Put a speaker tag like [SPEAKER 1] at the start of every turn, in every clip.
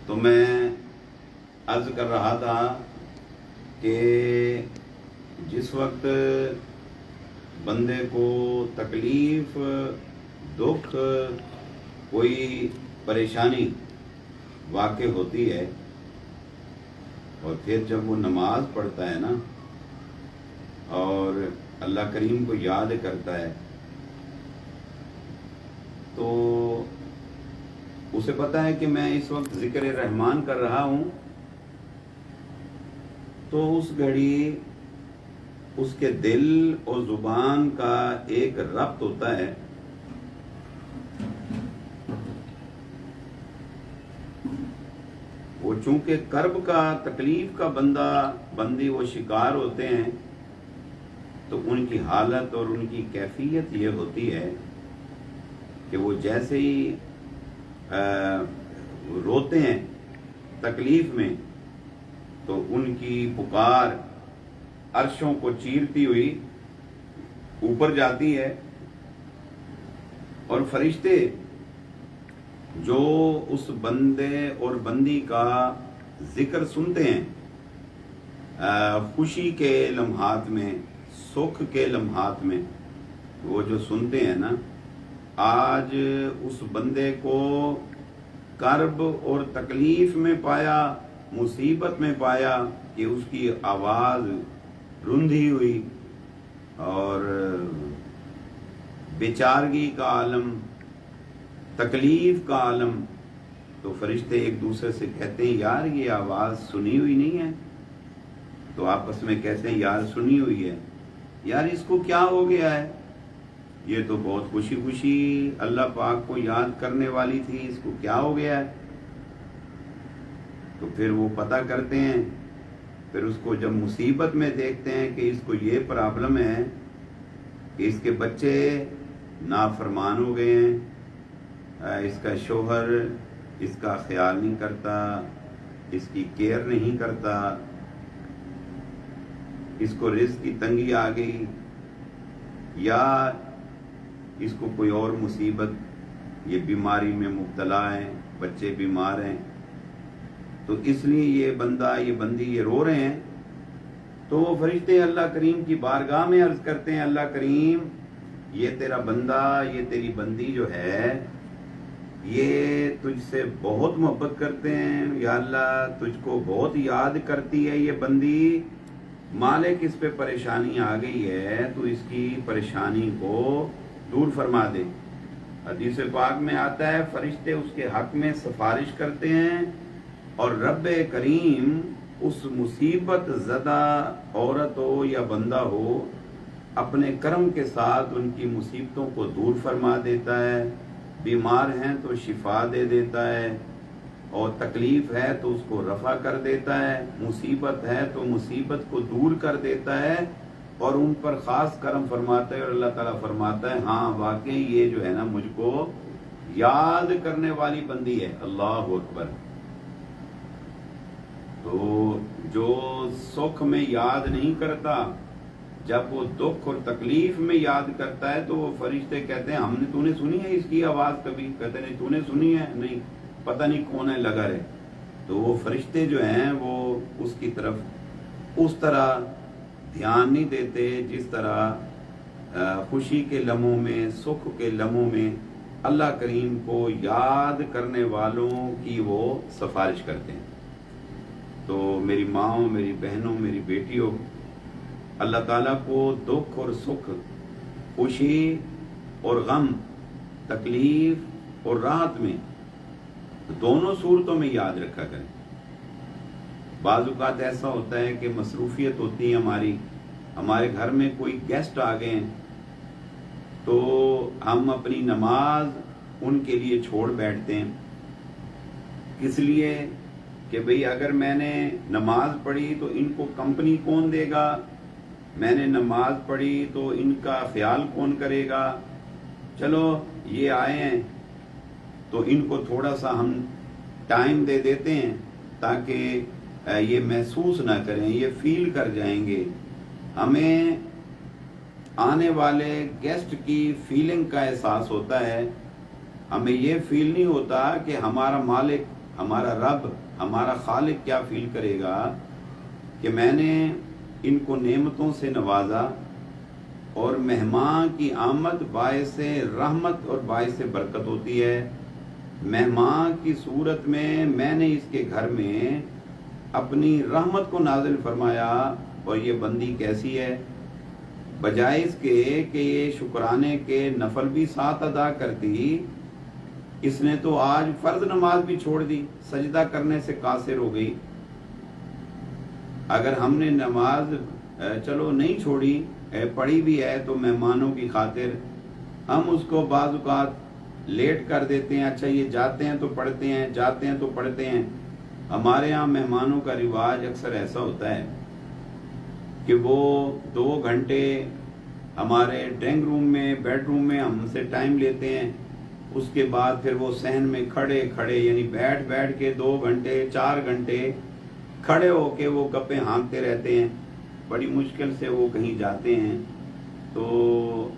[SPEAKER 1] تو میں عرض کر رہا تھا کہ جس وقت بندے کو تکلیف، دکھ، کوئی پریشانی واقع ہوتی ہے اور پھر جب وہ نماز پڑھتا ہے نا اور اللہ کریم کو یاد کرتا ہے تو اسے پتہ ہے کہ میں اس وقت ذکر رحمان کر رہا ہوں، تو اس گھڑی اس کے دل اور زبان کا ایک ربط ہوتا ہے وہ چونکہ کرب کا، تکلیف کا بندی وہ شکار ہوتے ہیں، تو ان کی حالت اور ان کی کیفیت یہ ہوتی ہے کہ وہ جیسے ہی روتے ہیں تکلیف میں تو ان کی پکار عرشوں کو چیرتی ہوئی اوپر جاتی ہے، اور فرشتے جو اس بندے اور بندی کا ذکر سنتے ہیں خوشی کے لمحات میں، سکھ کے لمحات میں، وہ جو سنتے ہیں نا، آج اس بندے کو کرب اور تکلیف میں پایا، مصیبت میں پایا کہ اس کی آواز رندھی ہوئی اور بیچارگی کا عالم، تکلیف کا عالم، تو فرشتے ایک دوسرے سے کہتے ہیں یار یہ آواز سنی ہوئی نہیں ہے، تو آپس میں کہتے ہیں یار سنی ہوئی ہے، یار اس کو کیا ہو گیا ہے، یہ تو بہت خوشی خوشی اللہ پاک کو یاد کرنے والی تھی، اس کو کیا ہو گیا ہے؟ تو پھر وہ پتہ کرتے ہیں، پھر اس کو جب مصیبت میں دیکھتے ہیں کہ اس کو یہ پرابلم ہے کہ اس کے بچے نافرمان ہو گئے ہیں، اس کا شوہر اس کا خیال نہیں کرتا، اس کی کیئر نہیں کرتا، اس کو رزق کی تنگی آ گئی، یا اس کو کوئی اور مصیبت، یہ بیماری میں مبتلا ہے، بچے بیمار ہیں، تو اس لیے یہ بندہ، یہ بندی یہ رو رہے ہیں، تو وہ فرشتے اللہ کریم کی بارگاہ میں عرض کرتے ہیں اللہ کریم یہ تیرا بندہ، یہ تیری بندی جو ہے یہ تجھ سے بہت محبت کرتے ہیں، یا اللہ تجھ کو بہت یاد کرتی ہے یہ بندی، مالک اس پہ پریشانی آ گئی ہے تو اس کی پریشانی کو دور فرما دے۔ حدیث پاک میں آتا ہے فرشتے اس کے حق میں سفارش کرتے ہیں، اور رب کریم اس مصیبت زدہ عورت ہو یا بندہ ہو اپنے کرم کے ساتھ ان کی مصیبتوں کو دور فرما دیتا ہے، بیمار ہیں تو شفا دے دیتا ہے، اور تکلیف ہے تو اس کو رفع کر دیتا ہے، مصیبت ہے تو مصیبت کو دور کر دیتا ہے، اور ان پر خاص کرم فرماتا ہے، اور اللہ تعالیٰ فرماتا ہے ہاں واقعی یہ جو ہے نا مجھ کو یاد کرنے والی بندی ہے۔ اللہ اکبر۔ تو جو سکھ میں یاد نہیں کرتا، جب وہ دکھ اور تکلیف میں یاد کرتا ہے تو وہ فرشتے کہتے ہیں تو نے سنی ہے اس کی آواز کبھی؟ کہتے ہیں نہیں، تو نے سنی ہے؟ نہیں، پتہ نہیں کون ہے، لگا رہے۔ تو وہ فرشتے جو ہیں وہ اس کی طرف اس طرح دھیان نہیں دیتے جس طرح خوشی کے لمحوں میں، سکھ کے لمحوں میں اللہ کریم کو یاد کرنے والوں کی وہ سفارش کرتے ہیں۔ تو میری ماں، میری بہنوں، میری بیٹیوں، اللہ تعالیٰ کو دکھ اور سکھ، خوشی اور غم، تکلیف اور راحت میں، دونوں صورتوں میں یاد رکھا کریں۔ بعض اوقات ایسا ہوتا ہے کہ مصروفیت ہوتی ہے ہمارے گھر میں کوئی گیسٹ آ گئے ہیں تو ہم اپنی نماز ان کے لیے چھوڑ بیٹھتے ہیں، اس لیے کہ بھئی اگر میں نے نماز پڑھی تو ان کو کمپنی کون دے گا، میں نے نماز پڑھی تو ان کا خیال کون کرے گا، چلو یہ آئے ہیں تو ان کو تھوڑا سا ہم ٹائم دے دیتے ہیں تاکہ یہ محسوس نہ کریں، یہ فیل کر جائیں گے۔ ہمیں آنے والے گیسٹ کی فیلنگ کا احساس ہوتا ہے، ہمیں یہ فیل نہیں ہوتا کہ ہمارا مالک ہمارا رب، ہمارا خالق کیا فیل کرے گا کہ میں نے ان کو نعمتوں سے نوازا، اور مہمان کی آمد باعث رحمت اور باعث برکت ہوتی ہے۔ مہمان کی صورت میں نے اس کے گھر میں اپنی رحمت کو نازل فرمایا، اور یہ بندی کیسی ہے، بجائے اس کے کہ یہ شکرانے کے نفل بھی ساتھ ادا کرتی، اس نے تو آج فرض نماز بھی چھوڑ دی، سجدہ کرنے سے قاصر ہو گئی۔ اگر ہم نے نماز چلو نہیں چھوڑی، پڑھی بھی ہے، تو مہمانوں کی خاطر ہم اس کو بعض اوقات لیٹ کر دیتے ہیں، اچھا یہ جاتے ہیں تو پڑھتے ہیں، جاتے ہیں تو پڑھتے ہیں۔ ہمارے ہاں مہمانوں کا رواج اکثر ایسا ہوتا ہے کہ وہ 2 گھنٹے ہمارے ڈرائنگ روم میں، بیڈ روم میں ہم سے ٹائم لیتے ہیں، اس کے بعد پھر وہ صحن میں کھڑے یعنی بیٹھ کے 2 گھنٹے 4 گھنٹے کھڑے ہو کے وہ گپیں ہانکتے رہتے ہیں، بڑی مشکل سے وہ کہیں جاتے ہیں، تو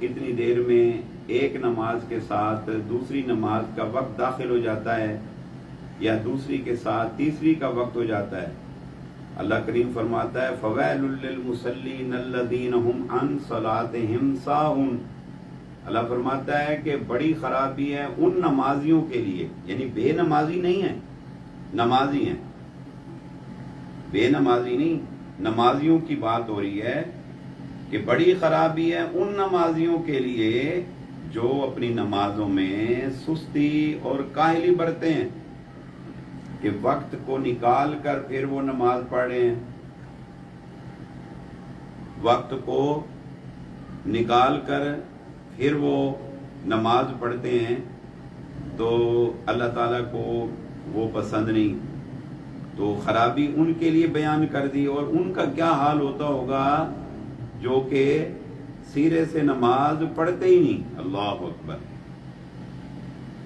[SPEAKER 1] اتنی دیر میں ایک نماز کے ساتھ دوسری نماز کا وقت داخل ہو جاتا ہے، یا دوسری کے ساتھ تیسری کا وقت ہو جاتا ہے۔ اللہ کریم فرماتا ہے فَوَيْلٌ لِّلْمُصَلِّينَ الَّذِينَ هُمْ عَن صَلَاتِهِمْ سَاهُونَ۔ اللہ فرماتا ہے کہ بڑی خرابی ہے ان نمازیوں کے لیے، یعنی بے نمازی نہیں ہیں، نمازی ہیں، بے نمازی نہیں، نمازیوں کی بات ہو رہی ہے کہ بڑی خرابی ہے ان نمازیوں کے لیے جو اپنی نمازوں میں سستی اور کاہلی برتے ہیں، کہ وقت کو نکال کر پھر وہ نماز پڑھ رہے ہیں، وقت کو نکال کر پھر وہ نماز پڑھتے ہیں، تو اللہ تعالیٰ کو وہ پسند نہیں۔ تو خرابی ان کے لیے بیان کر دی، اور ان کا کیا حال ہوتا ہوگا جو کہ سیرے سے نماز پڑھتے ہی نہیں۔ اللہ اکبر۔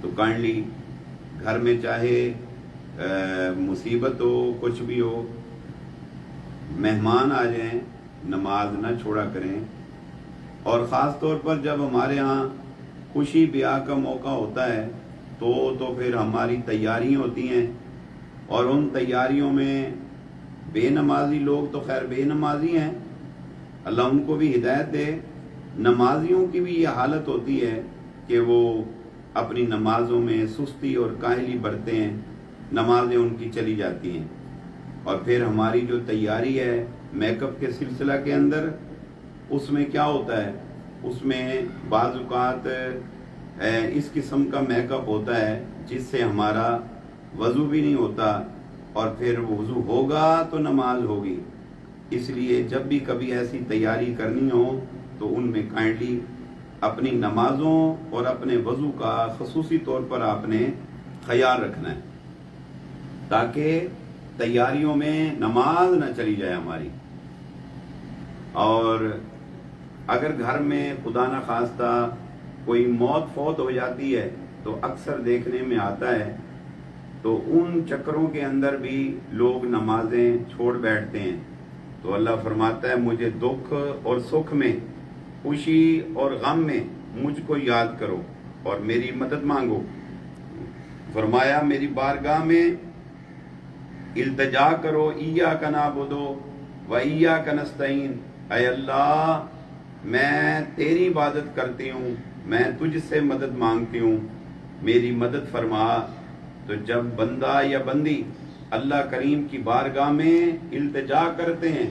[SPEAKER 1] تو کائنڈلی گھر میں چاہے مصیبت ہو، کچھ بھی ہو، مہمان آ جائیں، نماز نہ چھوڑا کریں، اور خاص طور پر جب ہمارے ہاں خوشی بیاہ کا موقع ہوتا ہے تو پھر ہماری تیاریاں ہوتی ہیں، اور ان تیاریوں میں بے نمازی لوگ تو خیر بے نمازی ہیں، اللہ ان کو بھی ہدایت دے، نمازیوں کی بھی یہ حالت ہوتی ہے کہ وہ اپنی نمازوں میں سستی اور کاہلی برتے ہیں، نمازیں ان کی چلی جاتی ہیں، اور پھر ہماری جو تیاری ہے میک اپ کے سلسلہ کے اندر، اس میں کیا ہوتا ہے، اس میں بعض اوقات اس قسم کا میک اپ ہوتا ہے جس سے ہمارا وضو بھی نہیں ہوتا، اور پھر وضو ہوگا تو نماز ہوگی۔ اس لیے جب بھی کبھی ایسی تیاری کرنی ہو تو ان میں کائنڈلی اپنی نمازوں اور اپنے وضو کا خصوصی طور پر آپ نے خیال رکھنا ہے، تاکہ تیاریوں میں نماز نہ چلی جائے ہماری۔ اور اگر گھر میں خدا نہ خواستہ کوئی موت فوت ہو جاتی ہے تو اکثر دیکھنے میں آتا ہے، تو ان چکروں کے اندر بھی لوگ نمازیں چھوڑ بیٹھتے ہیں۔ تو اللہ فرماتا ہے مجھے دکھ اور سکھ میں، خوشی اور غم میں مجھ کو یاد کرو اور میری مدد مانگو۔ فرمایا میری بارگاہ میں التجا کرو، ایاک نعبد و ایاک نستعین، اے اللہ میں تیری عبادت کرتی ہوں، میں تجھ سے مدد مانگتی ہوں، میری مدد فرما۔ تو جب بندہ یا بندی اللہ کریم کی بارگاہ میں التجا کرتے ہیں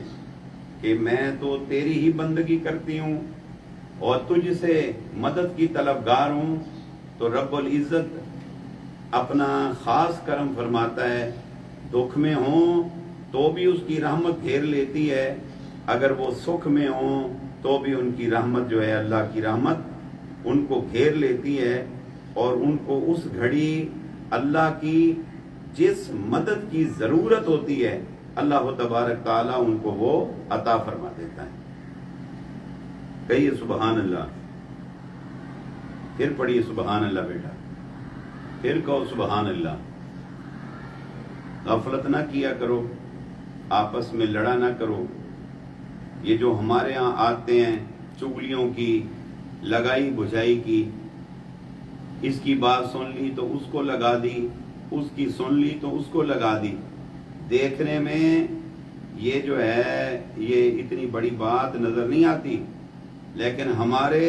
[SPEAKER 1] کہ میں تو تیری ہی بندگی کرتی ہوں اور تجھ سے مدد کی طلبگار ہوں، تو رب العزت اپنا خاص کرم فرماتا ہے، دکھ میں ہوں تو بھی اس کی رحمت گھیر لیتی ہے، اگر وہ سکھ میں ہوں تو بھی ان کی رحمت جو ہے، اللہ کی رحمت ان کو گھیر لیتی ہے، اور ان کو اس گھڑی اللہ کی جس مدد کی ضرورت ہوتی ہے اللہ تبارک تعالیٰ ان کو وہ عطا فرما دیتا ہے۔ کہیے سبحان اللہ، پھر پڑھیے سبحان اللہ بیٹا، پھر کہو سبحان اللہ۔ غفلت نہ کیا کرو، آپس میں لڑا نہ کرو۔ یہ جو ہمارے ہاں آتے ہیں چغلیوں کی، لگائی بجھائی کی، اس کی بات سن لی تو اس کو لگا دی، اس کی سن لی تو اس کو لگا دی. دیکھنے میں یہ جو ہے یہ اتنی بڑی بات نظر نہیں آتی، لیکن ہمارے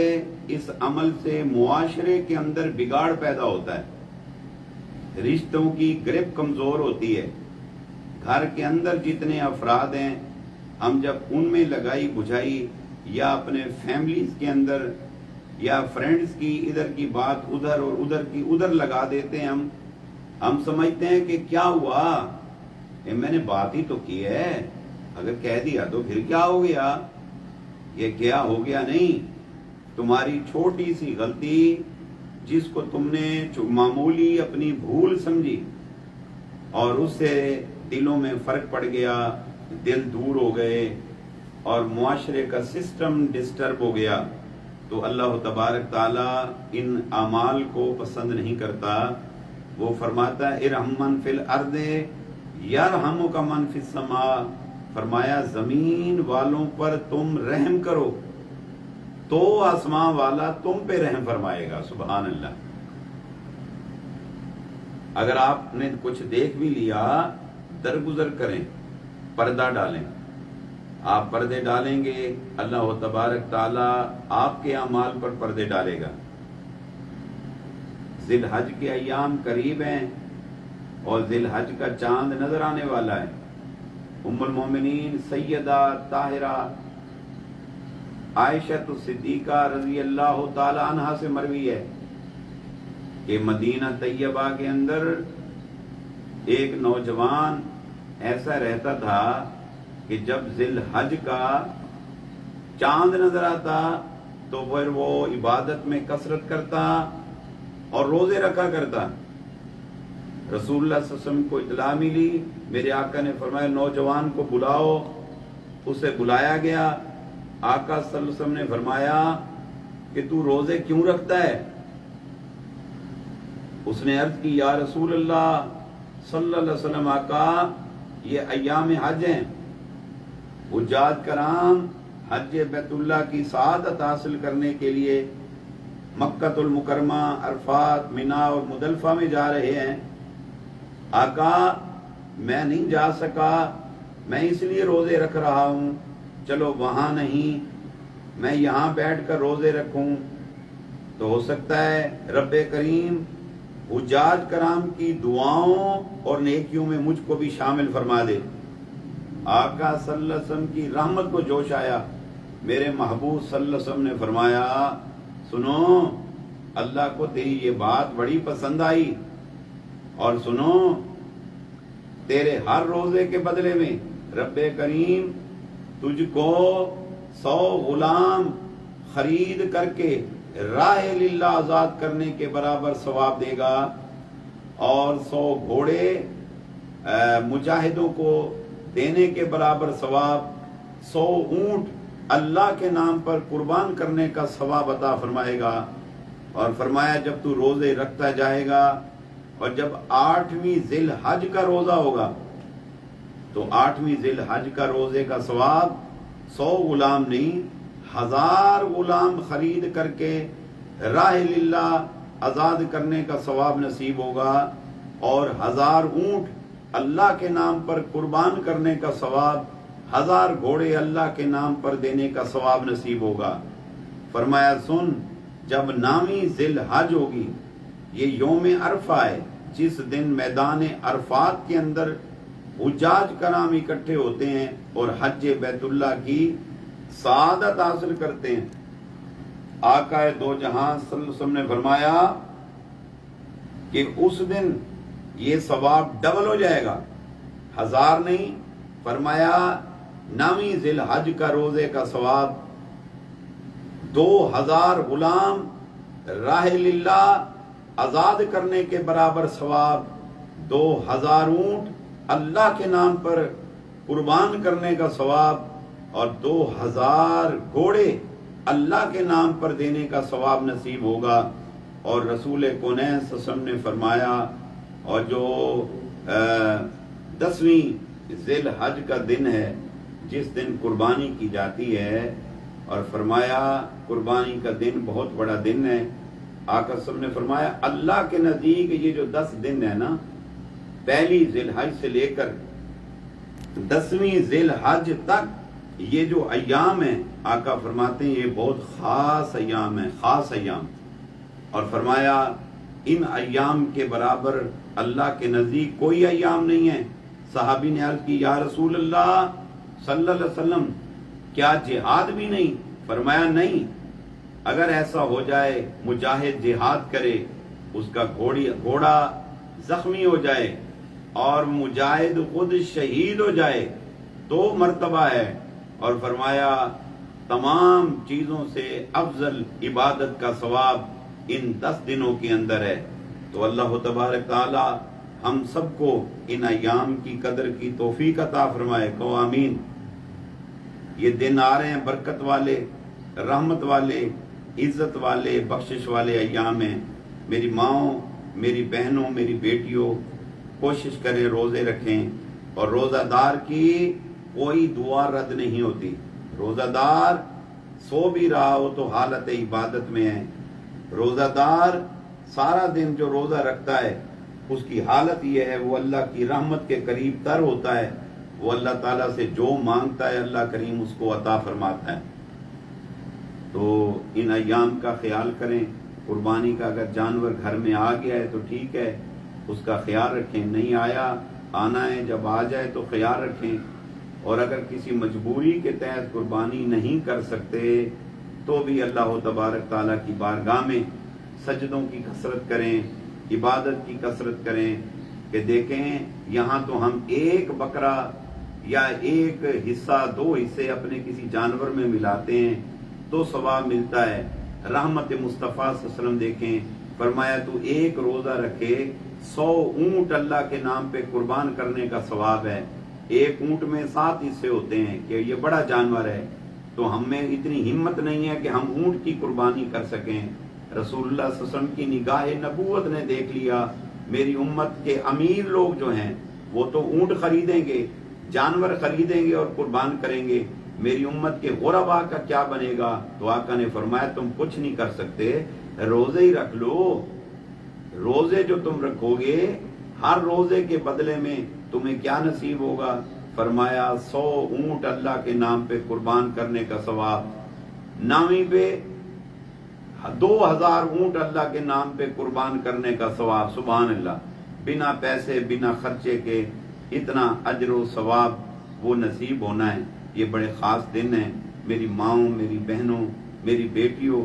[SPEAKER 1] اس عمل سے معاشرے کے اندر بگاڑ پیدا ہوتا ہے، رشتوں کی گرپ کمزور ہوتی ہے. گھر کے اندر جتنے افراد ہیں، ہم جب ان میں لگائی بجھائی یا اپنے فیملیز کے اندر یا فرینڈز کی ادھر کی بات ادھر اور ادھر کی ادھر لگا دیتے ہیں، ہم سمجھتے ہیں کہ کیا ہوا، میں نے بات ہی تو کی ہے، اگر کہہ دیا تو پھر کیا ہو گیا. یہ کیا ہو گیا نہیں، تمہاری چھوٹی سی غلطی جس کو تم نے معمولی اپنی بھول سمجھی اور اس سے دلوں میں فرق پڑ گیا، دل دور ہو گئے اور معاشرے کا سسٹم ڈسٹرب ہو گیا، تو اللہ تبارک تعالی ان اعمال کو پسند نہیں کرتا. وہ فرماتا ہے ارحم من فی الارض یرحمک من فی السماء، فرمایا زمین والوں پر تم رحم کرو تو آسمان والا تم پہ رحم فرمائے گا. سبحان اللہ. اگر آپ نے کچھ دیکھ بھی لیا، درگزر کریں، پردہ ڈالیں. آپ پردے ڈالیں گے، اللہ تبارک تعالی آپ کے اعمال پر پردے ڈالے گا. ذی الحج کے ایام قریب ہیں اور ذی الحج کا چاند نظر آنے والا ہے. ام المومنین سیدہ طاہرہ عائشہ صدیقہ رضی اللہ تعالی عنہا سے مروی ہے کہ مدینہ طیبہ کے اندر ایک نوجوان ایسا رہتا تھا کہ جب ذی الحج کا چاند نظر آتا تو پھر وہ عبادت میں کثرت کرتا اور روزے رکھا کرتا. رسول اللہ صلی اللہ علیہ وسلم کو اطلاع ملی، میرے آقا نے فرمایا نوجوان کو بلاؤ. اسے بلایا گیا. آقا صلی اللہ علیہ وسلم نے فرمایا کہ تو روزے کیوں رکھتا ہے؟ اس نے عرض کی یا رسول اللہ صلی اللہ علیہ وسلم، آقا یہ ایام حج ہیں، حجاج کرام حج بیت اللہ کی سعادت حاصل کرنے کے لیے مکہ المکرمہ، عرفات، مینا اور مزدلفہ میں جا رہے ہیں. آقا میں نہیں جا سکا، میں اس لیے روزے رکھ رہا ہوں، چلو وہاں نہیں میں یہاں بیٹھ کر روزے رکھوں تو ہو سکتا ہے رب کریم حجاج کرام کی دعاؤں اور نیکیوں میں مجھ کو بھی شامل فرما دے. آقا صلی اللہ علیہ وسلم کی رحمت کو جوش آیا. میرے محبوب صلی اللہ علیہ وسلم نے فرمایا سنو، اللہ کو تیری یہ بات بڑی پسند آئی، اور سنو تیرے ہر روزے کے بدلے میں رب کریم تجھ کو 100 غلام خرید کر کے راہ للہ آزاد کرنے کے برابر ثواب دے گا، اور 100 گھوڑے مجاہدوں کو دینے کے برابر ثواب، 100 اونٹ اللہ کے نام پر قربان کرنے کا ثواب عطا فرمائے گا. اور فرمایا جب تو روزے رکھتا جائے گا اور جب 8ویں ذی الحج کا روزہ ہوگا تو 8ویں ذی الحج کا روزے کا ثواب 100 غلام نہیں 1000 غلام خرید کر کے راہ للہ آزاد کرنے کا ثواب نصیب ہوگا، اور 1000 اونٹ اللہ کے نام پر قربان کرنے کا ثواب، 1000 گھوڑے اللہ کے نام پر دینے کا ثواب نصیب ہوگا. فرمایا سن، جب 9ویں ذی الحج ہوگی، یہ یوم عرفہ ہے جس دن میدان عرفات کے اندر حجاج کرام اکٹھے ہوتے ہیں اور حج بیت اللہ کی سعادت حاصل کرتے ہیں. آقا دو جہاں صلی اللہ علیہ وسلم نے فرمایا کہ اس دن یہ ثواب ڈبل ہو جائے گا، 1000 نہیں، فرمایا 9ویں ذی الحج کا روزے کا ثواب 2000 غلام راہ للہ آزاد کرنے کے برابر ثواب، 2000 اونٹ اللہ کے نام پر قربان کرنے کا ثواب، اور 2000 گھوڑے اللہ کے نام پر دینے کا ثواب نصیب ہوگا. اور رسول کونین صلی اللہ علیہ وسلم نے فرمایا، اور جو 10ویں ذی الحج کا دن ہے جس دن قربانی کی جاتی ہے، اور فرمایا قربانی کا دن بہت بڑا دن ہے. آقا صلی اللہ علیہ وسلم نے فرمایا اللہ کے نزدیک یہ جو 10 دن ہے نا، پہلی ذی الحج سے لے کر 10ویں ذی الحج تک یہ جو ایام ہیں آقا فرماتے ہیں یہ بہت خاص ایام ہیں، خاص ایام، اور فرمایا ان ایام کے برابر اللہ کے نزدیک کوئی ایام نہیں ہے۔ صحابی نے عرض کی یا رسول اللہ صلی اللہ علیہ وسلم کیا جہاد بھی نہیں؟ فرمایا نہیں، اگر ایسا ہو جائے مجاہد جہاد کرے، اس کا گھوڑا زخمی ہو جائے اور مجاہد خود شہید ہو جائے تو مرتبہ ہے، اور فرمایا تمام چیزوں سے افضل عبادت کا ثواب ان 10 دنوں کے اندر ہے۔ تو اللہ تبارک تعالی ہم سب کو ان ایام کی قدر کی توفیق عطا فرمائے، کہو آمین۔ یہ دن آ رہے ہیں برکت والے، رحمت والے، عزت والے، بخشش والے ایام ہیں۔ میری ماؤں، میری بہنوں، میری بیٹیوں، کوشش کریں روزے رکھیں، اور روزہ دار کی کوئی دعا رد نہیں ہوتی۔ روزہ دار سو بھی رہا ہو تو حالت عبادت میں ہے۔ روزہ دار سارا دن جو روزہ رکھتا ہے اس کی حالت یہ ہے وہ اللہ کی رحمت کے قریب تر ہوتا ہے، وہ اللہ تعالیٰ سے جو مانگتا ہے اللہ کریم اس کو عطا فرماتا ہے۔ تو ان ایام کا خیال کریں۔ قربانی کا اگر جانور گھر میں آ گیا ہے تو ٹھیک ہے، اس کا خیال رکھیں، نہیں آیا آنا ہے، جب آ جائے تو خیال رکھیں، اور اگر کسی مجبوری کے تحت قربانی نہیں کر سکتے تو بھی اللہ تبارک تعالیٰ کی بارگاہ میں سجدوں کی کثرت کریں، عبادت کی کثرت کریں، کہ دیکھیں یہاں تو ہم ایک بکرا یا ایک حصہ 2 حصے اپنے کسی جانور میں ملاتے ہیں تو ثواب ملتا ہے۔ رحمت مصطفیٰ صلی اللہ علیہ وسلم دیکھیں، فرمایا تو ایک روزہ رکھے 100 اونٹ اللہ کے نام پہ قربان کرنے کا ثواب ہے۔ ایک اونٹ میں 7 حصے ہوتے ہیں کہ یہ بڑا جانور ہے، تو ہم میں اتنی ہمت نہیں ہے کہ ہم اونٹ کی قربانی کر سکیں۔ رسول اللہ صلی اللہ علیہ وسلم کی نگاہ نبوت نے دیکھ لیا، میری امت کے امیر لوگ جو ہیں وہ تو اونٹ خریدیں گے، جانور خریدیں گے اور قربان کریں گے، میری امت کے غربا کا کیا بنے گا؟ تو آقا نے فرمایا تم کچھ نہیں کر سکتے، روزے ہی رکھ لو۔ روزے جو تم رکھو گے ہر روزے کے بدلے میں تمہیں کیا نصیب ہوگا؟ فرمایا 100 اونٹ اللہ کے نام پہ قربان کرنے کا ثواب، 9ویں پہ 2000 اونٹ اللہ کے نام پہ قربان کرنے کا ثواب۔ سبحان اللہ، بنا پیسے بنا خرچے کے اتنا اجر و ثواب وہ نصیب ہونا ہے۔ یہ بڑے خاص دن ہیں۔ میری ماؤں، میری بہنوں، میری بیٹیوں،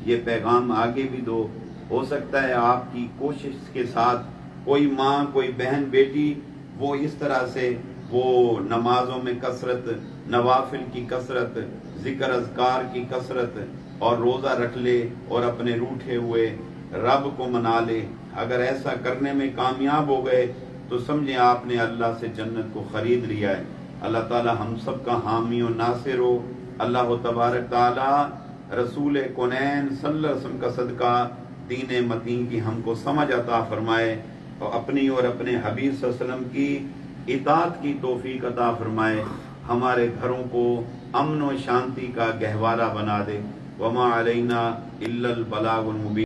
[SPEAKER 1] یہ پیغام آگے بھی دو۔ ہو سکتا ہے آپ کی کوشش کے ساتھ کوئی ماں، کوئی بہن، بیٹی وہ اس طرح سے وہ نمازوں میں کثرت، نوافل کی کثرت، ذکر اذکار کی کثرت، اور روزہ رکھ لے اور اپنے روٹھے ہوئے رب کو منا لے۔ اگر ایسا کرنے میں کامیاب ہو گئے تو سمجھیں آپ نے اللہ سے جنت کو خرید لیا ہے۔ اللہ تعالی ہم سب کا حامی و ناصر ہو۔ اللہ تبارک تعالی رسول کونین صلی اللہ علیہ وسلم کا صدقہ دین متین کی ہم کو سمجھ عطا فرمائے، اور اپنی اور اپنے حبیب صلی اللہ علیہ وسلم کی اطاعت کی توفیق عطا فرمائے، ہمارے گھروں کو امن و شانتی کا گہوارہ بنا دے۔ وما علینا الا البلاغ المبین۔